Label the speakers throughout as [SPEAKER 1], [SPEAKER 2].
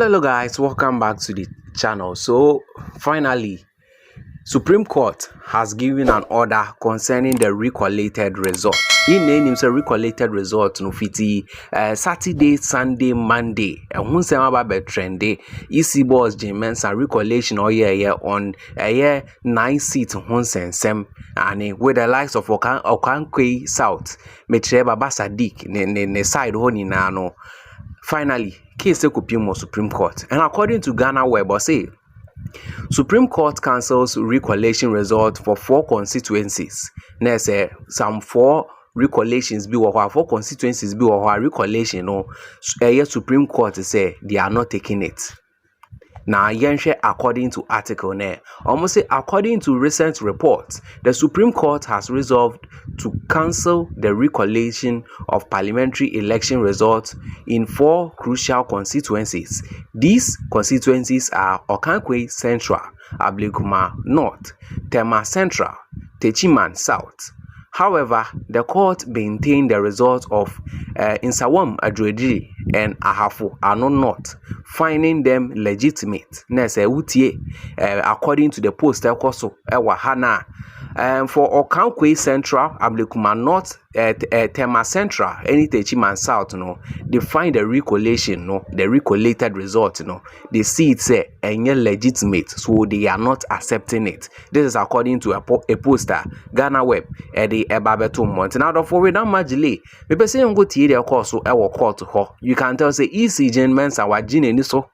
[SPEAKER 1] Hello guys, welcome back to the channel. So finally, Supreme Court has given an order concerning the recollated result. In name a recollated result no fiti Saturday, Sunday, Monday. And who say about trendy EC boss Jim Mensah recollation or yeah on a year 9 seats sem and with the likes of Okankwe South, Metreba Sadiq ne side honi nano. Finally, case kupimo Supreme Court. And according to Ghana Web, say Supreme Court cancels recollation result for 4 constituencies. Now say some 4 recollations be or 4 constituencies be or recollation no Supreme Court say they are not taking it. Now, according to article ne, almost say according to recent reports, the Supreme Court has resolved to cancel the recollation of parliamentary election results in 4 crucial constituencies. These constituencies are Okankwe Central, Ablekuma North, Tema Central, Techiman South. However, the court maintained the results of Insawam Adrediri and Ahafo Ano North, finding them legitimate. According to the post, Wahana. For Okankwe Central, Ablekuma North, Tema Central, any Techiman South, no, they find the recollation, no, the recollated result, no, they see it say legitimate, so they are not accepting it. This is according to a poster, Ghana Web, the Ebabeto month. Now, the forward not much delay. Maybe say you go to the course, so I will call to her. You can tell say EC Mensah wajine ni so.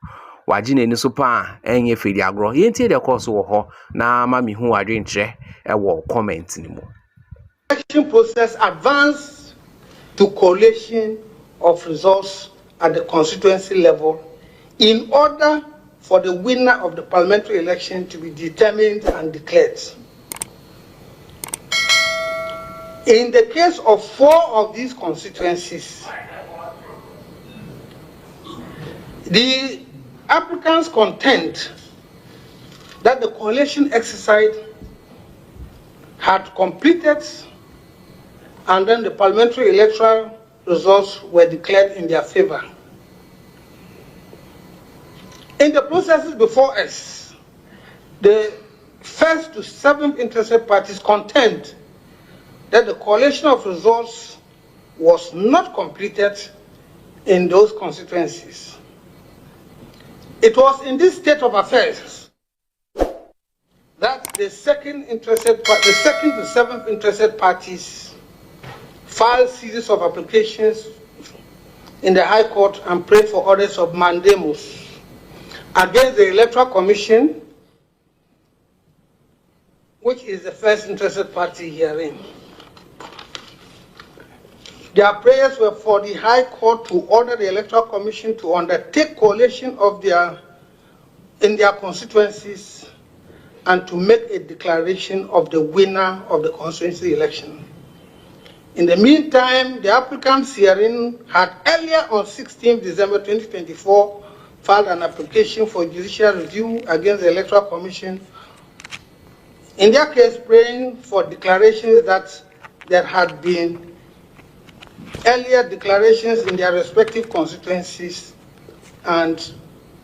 [SPEAKER 1] Wajine ni so pa enye fedi agro. Yenti the course wo ho na mami hu adwen kire e wo comment ni mo.
[SPEAKER 2] Election process advanced to collation of results at the constituency level in order for the winner of the parliamentary election to be determined and declared. In the case of 4 of these constituencies, the applicants contend that the collation exercise had completed and then the parliamentary electoral results were declared in their favor. In the processes before us, the 1st to 7th interested parties contend that the collation of results was not completed in those constituencies. It was in this state of affairs that the 2nd to 7th interested parties filed series of applications in the High Court and prayed for orders of mandamus against the Electoral Commission, which is the first interested party herein. Their prayers were for the High Court to order the Electoral Commission to undertake collation of in their constituencies and to make a declaration of the winner of the constituency election. In the meantime, the applicants herein had earlier on 16 December 2024 filed an application for judicial review against the Electoral Commission, in their case praying for declarations that there had been earlier declarations in their respective constituencies and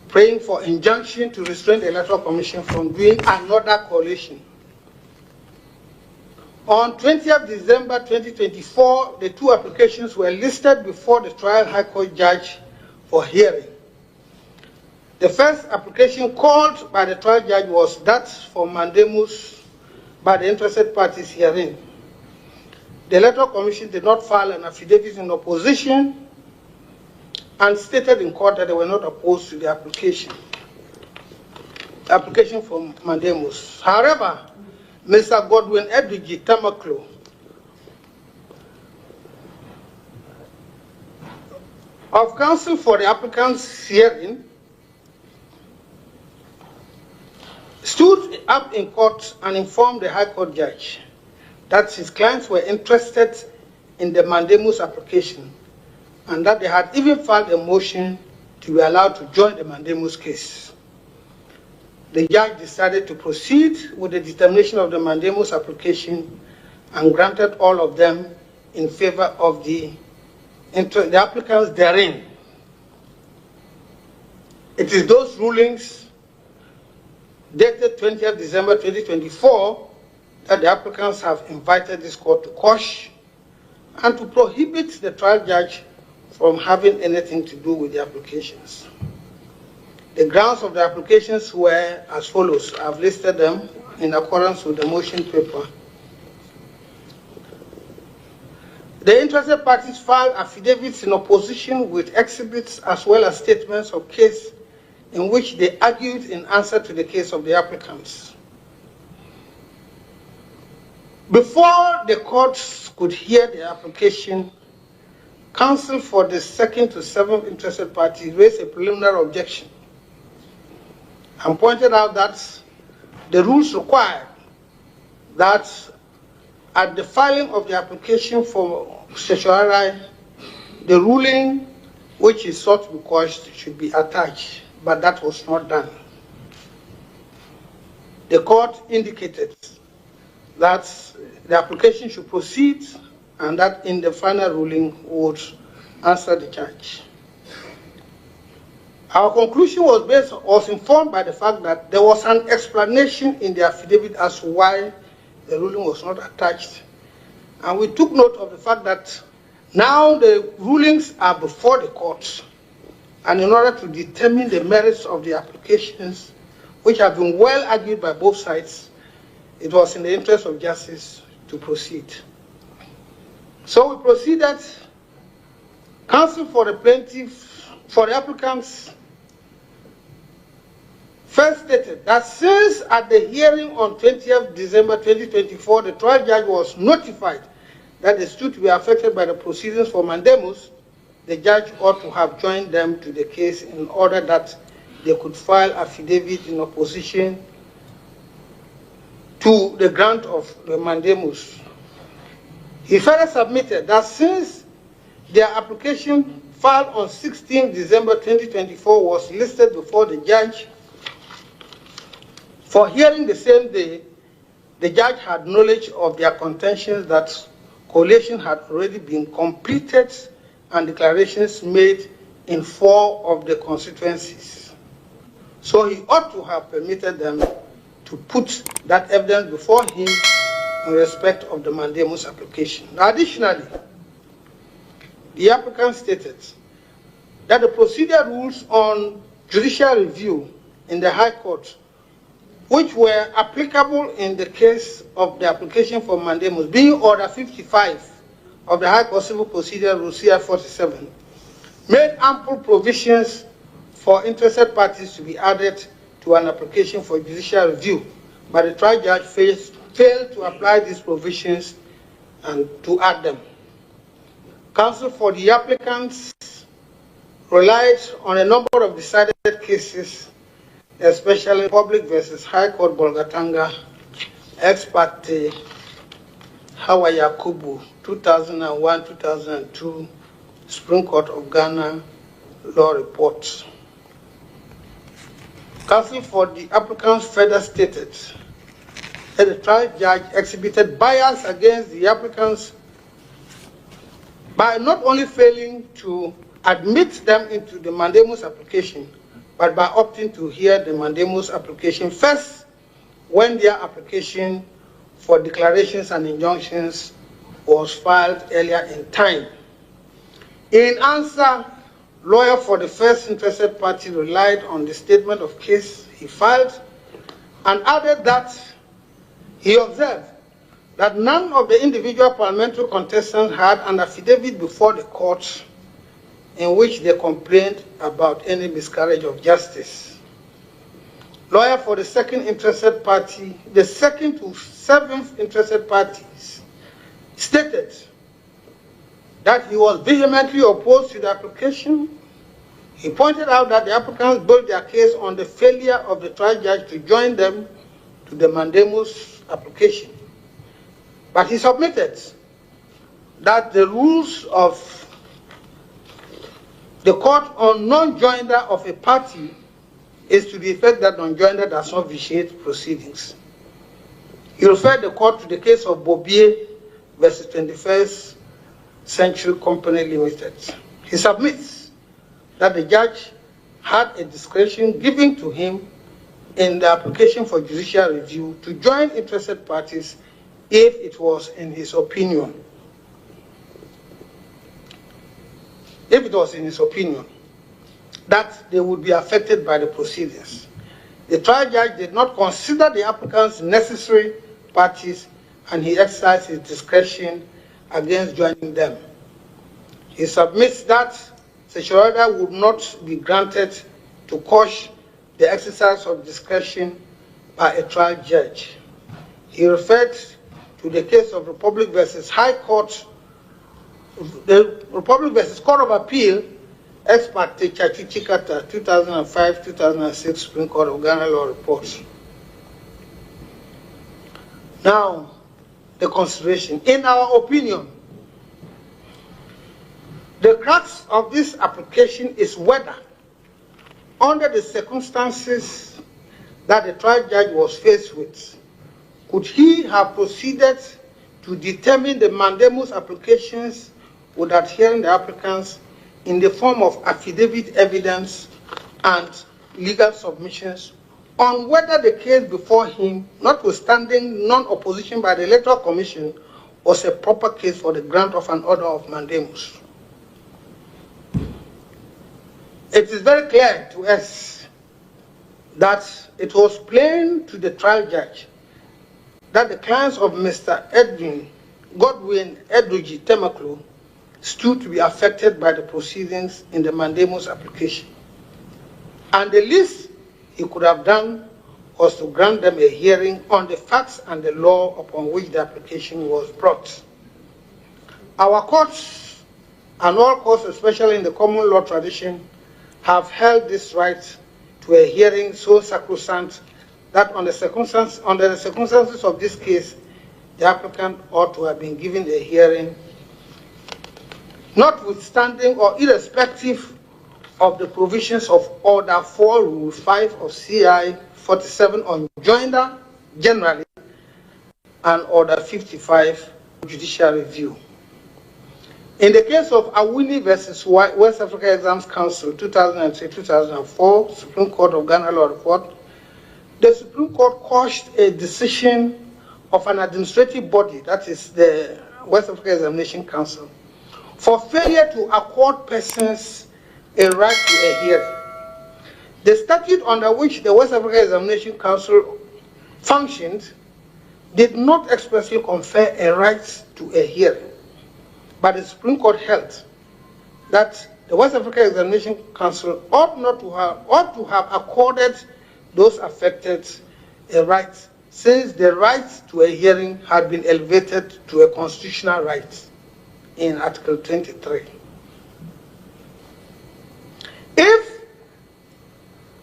[SPEAKER 2] praying for injunction to restrain the Electoral Commission from doing another collation. On 20th December 2024, the 2 applications were listed before the trial High Court judge for hearing. The first application called by the trial judge was that for mandamus by the interested parties herein. The Electoral Commission did not file an affidavit in opposition and stated in court that they were not opposed to the application for mandamus. However, Mr. Godwin Edwigi Tamaklo of counsel for the applicants hearing stood up in court and informed the High Court judge that his clients were interested in the mandamus application and that they had even filed a motion to be allowed to join the mandamus case. The judge decided to proceed with the determination of the mandamus application and granted all of them in favor of the applicants therein. It is those rulings dated 20th December 2024 that the applicants have invited this court to quash and to prohibit the trial judge from having anything to do with the applications. The grounds of the applications were as follows. I've listed them in accordance with the motion paper. The interested parties filed affidavits in opposition with exhibits as well as statements of case in which they argued in answer to the case of the applicants. Before the courts could hear the application, counsel for the second to seventh interested party raised a preliminary objection and pointed out that the rules require that at the filing of the application for certiorari, the ruling which is sought to be quashed should be attached, but that was not done. The court indicated that the application should proceed and that in the final ruling would answer the charge. Our conclusion was informed by the fact that there was an explanation in the affidavit as to why the ruling was not attached. And we took note of the fact that now the rulings are before the courts, and in order to determine the merits of the applications, which have been well argued by both sides, it was in the interest of justice to proceed. So we proceeded. Counsel for the plaintiff, for the applicants, first stated that since at the hearing on 20th December 2024, the trial judge was notified that the suit to be affected by the proceedings for mandamus, the judge ought to have joined them to the case in order that they could file affidavit in opposition to the grant of the mandamus. He further submitted that since their application filed on 16 December 2024 was listed before the judge for hearing the same day, the judge had knowledge of their contentions that collation had already been completed and declarations made in 4 of the constituencies. So he ought to have permitted them to put that evidence before him in respect of the mandamus application. Additionally, the applicant stated that the procedure rules on judicial review in the High Court, which were applicable in the case of the application for mandamus, being Order 55 of the High Court Civil Procedure Rule CI 47, made ample provisions for interested parties to be added to an application for judicial review, but the trial judge failed to apply these provisions and to add them. Counsel for the applicants relied on a number of decided cases, especially Public versus High Court Bolgatanga, ex parte Hawa Yakubu, 2001-2002, Supreme Court of Ghana Law Report. Counsel for the applicants further stated that the trial judge exhibited bias against the applicants by not only failing to admit them into the mandamus application, but by opting to hear the mandamus application first when their application for declarations and injunctions was filed earlier in time. In answer, lawyer for the first interested party relied on the statement of case he filed and added that he observed that none of the individual parliamentary contestants had an affidavit before the court in which they complained about any miscarriage of justice. Lawyer for the second interested party, the second to seventh interested parties, stated that he was vehemently opposed to the application. He pointed out that the applicants built their case on the failure of the trial judge to join them to the mandamus application. But he submitted that the rules of the court on non-joinder of a party is to the effect that non-joinder does not vitiate proceedings. He referred the court to the case of Bobier versus 21st Century Company Limited. He submits that the judge had a discretion given to him in the application for judicial review to join interested parties if it was in his opinion. If it was in his opinion that they would be affected by the proceedings. The trial judge did not consider the applicants necessary parties, and he exercised his discretion against joining them. He submits that such order would not be granted to quash the exercise of discretion by a trial judge. He referred to the case of Republic versus High Court, the Republic versus Court of Appeal, ex parte Chachichikata, 2005-2006 Supreme Court of Ghana Law Report. Now, the consideration. In our opinion, the crux of this application is whether, under the circumstances that the trial judge was faced with, could he have proceeded to determine the mandamus applications with adhering the applicants in the form of affidavit evidence and legal submissions on whether the case before him, notwithstanding non-opposition by the Electoral Commission, was a proper case for the grant of an order of mandamus. It is very clear to us that it was plain to the trial judge that the clients of Mr. Godwin Edwidge Temaklo stood to be affected by the proceedings in the mandamus application. And the least he could have done was to grant them a hearing on the facts and the law upon which the application was brought. Our courts, and all courts, especially in the common law tradition, have held this right to a hearing so sacrosanct that under the circumstances of this case, the applicant ought to have been given a hearing, notwithstanding or irrespective of the provisions of Order 4, Rule 5 of CI 47 on joinder generally, and Order 55 judicial review. In the case of Awuni versus West Africa Exams Council 2003-2004, Supreme Court of Ghana Law Report, the Supreme Court quashed a decision of an administrative body, that is the West Africa Examination Council, for failure to accord persons a right to a hearing. The statute under which the West Africa Examination Council functioned did not expressly confer a right to a hearing, but the Supreme Court held that the West Africa Examination Council ought to have accorded those affected a right, since the right to a hearing had been elevated to a constitutional right in Article 23. If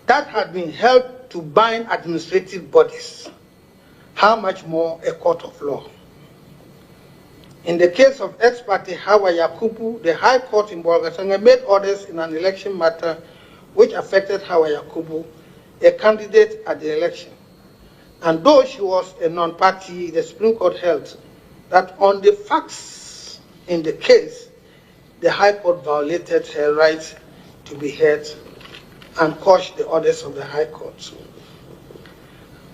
[SPEAKER 2] that had been held to bind administrative bodies, how much more a court of law? In the case of ex parte Hawa Yakubu, the High Court in Bolgatanga made orders in an election matter which affected Hawa Yakubu, a candidate at the election. And though she was a non-party, the Supreme Court held that on the facts in the case, the High Court violated her right to be heard and quashed the orders of the High Court.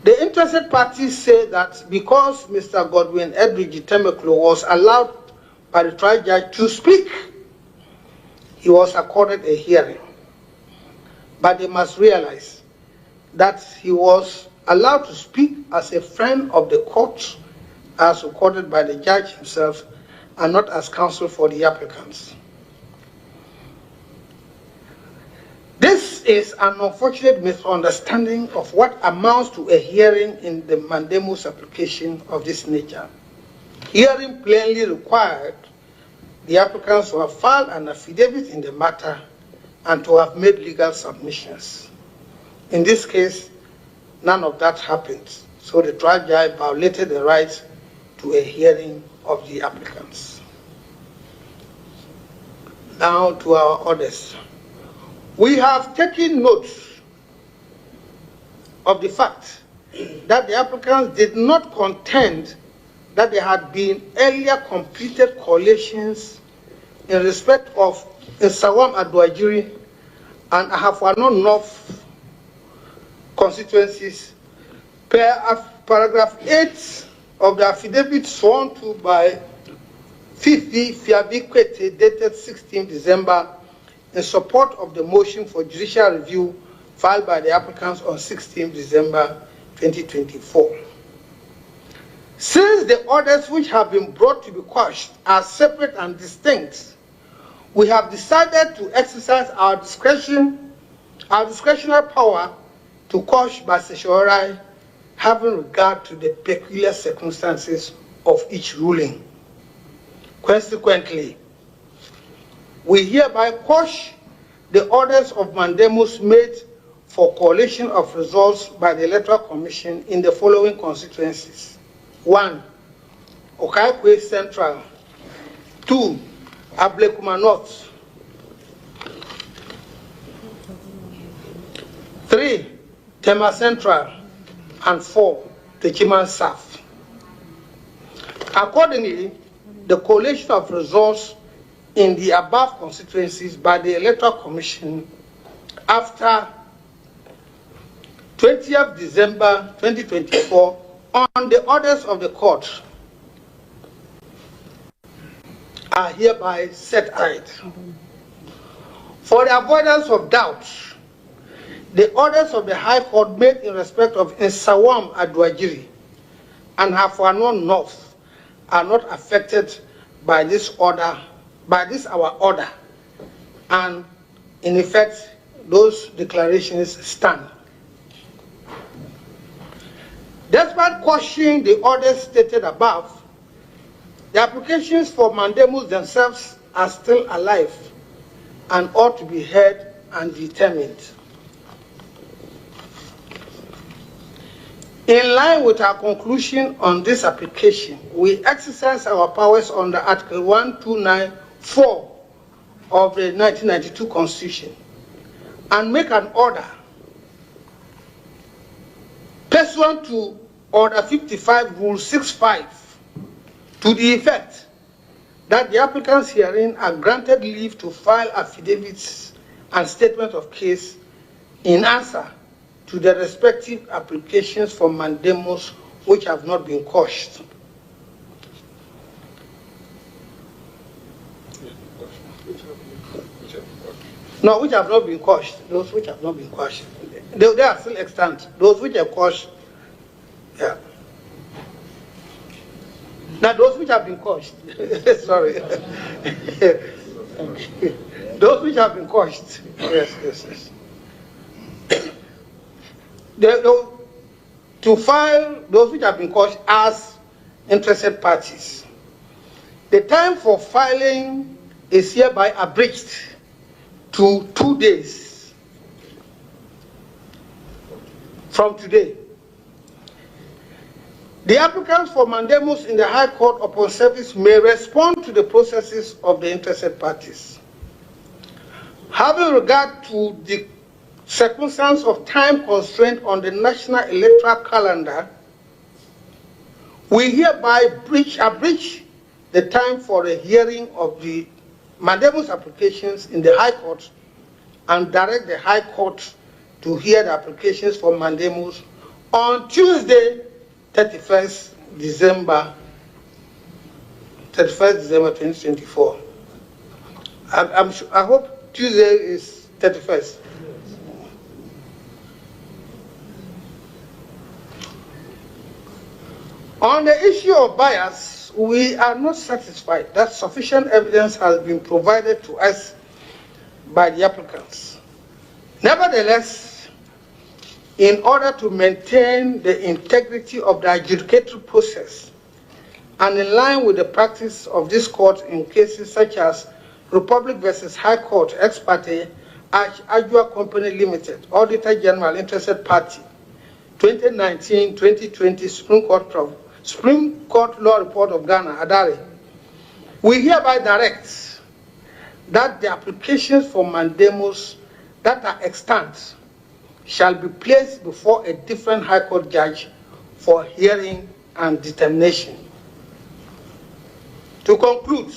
[SPEAKER 2] The interested parties say that because Mr. Godwin Edwidge Temaklo was allowed by the trial judge to speak, he was accorded a hearing. But they must realize that he was allowed to speak as a friend of the court, as recorded by the judge himself, and not as counsel for the applicants. This is an unfortunate misunderstanding of what amounts to a hearing in the mandamus application of this nature. Hearing plainly required the applicants to have filed an affidavit in the matter and to have made legal submissions. In this case, none of that happened, so the trial judge violated the right to a hearing of the applicants. Now to our orders. We have taken note of the fact that the applicants did not contend that there had been earlier completed collations in respect of Nsawam Adwajiri and Ahafwano North constituencies per paragraph 8 of the affidavit sworn to by Fifi Fiabikwete dated 16 December in support of the motion for judicial review filed by the applicants on 16 December 2024. Since the orders which have been brought to be quashed are separate and distinct, we have decided to exercise our discretionary power to quash by certiorari, having regard to the peculiar circumstances of each ruling. Consequently, we hereby quash the orders of mandamus made for collation of results by the Electoral Commission in the following constituencies. 1. Okaikwe Central. 2. Ablekuma North. 3. Tema Central. And 4. Techiman South. Accordingly, the collation of results in the above constituencies by the Electoral Commission after 20th December 2024 on the orders of the court are hereby set aside. For the avoidance of doubt, the orders of the High Court made in respect of Nsawam Adwajiri and Ahafwano North are not affected by this order, our order, and in effect, those declarations stand. Despite quashing the orders stated above, the applications for mandamus themselves are still alive and ought to be heard and determined. In line with our conclusion on this application, we exercise our powers under Article 1294 of the 1992 Constitution and make an order pursuant to Order 55, Rule 65, to the effect that the applicants herein are granted leave to file affidavits and statements of case in answer to the respective applications for mandamus which have not been quashed. No, which have not been quashed. Those which have not been quashed. They are still extant. Those which are quashed, yeah. Now those which have been quashed, sorry. Those which have been quashed, yes. To file those which have been quashed as interested parties. The time for filing is hereby abridged to 2 days from today. The applicants for mandamus in the High Court upon service may respond to the processes of the interested parties. Having regard to the circumstance of time constraint on the national electoral calendar, we hereby abridge the time for the hearing of the mandamus applications in the High Court and direct the High Court to hear the applications for mandamus on Tuesday, 31st December 2024. I hope Tuesday is 31st. On the issue of bias, we are not satisfied that sufficient evidence has been provided to us by the applicants. Nevertheless, in order to maintain the integrity of the adjudicatory process and in line with the practice of this court in cases such as Republic versus High Court ex parte, Ajua Company Limited, Auditor General Interested Party, 2019-2020 Supreme Court Law Report of Ghana, Adare, we hereby direct that the applications for mandamus that are extant shall be placed before a different High Court judge for hearing and determination. To conclude,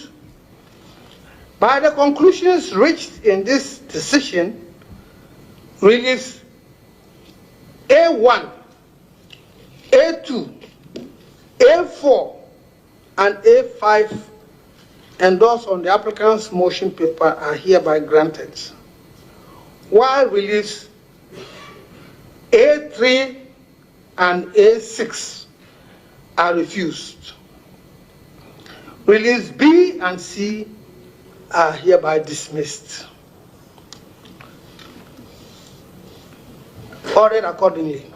[SPEAKER 2] by the conclusions reached in this decision, Release A1, A2, A4, and A5 endorsed on the applicant's motion paper are hereby granted, while release A3 and A6 are refused. Release B and C are hereby dismissed. Ordered accordingly.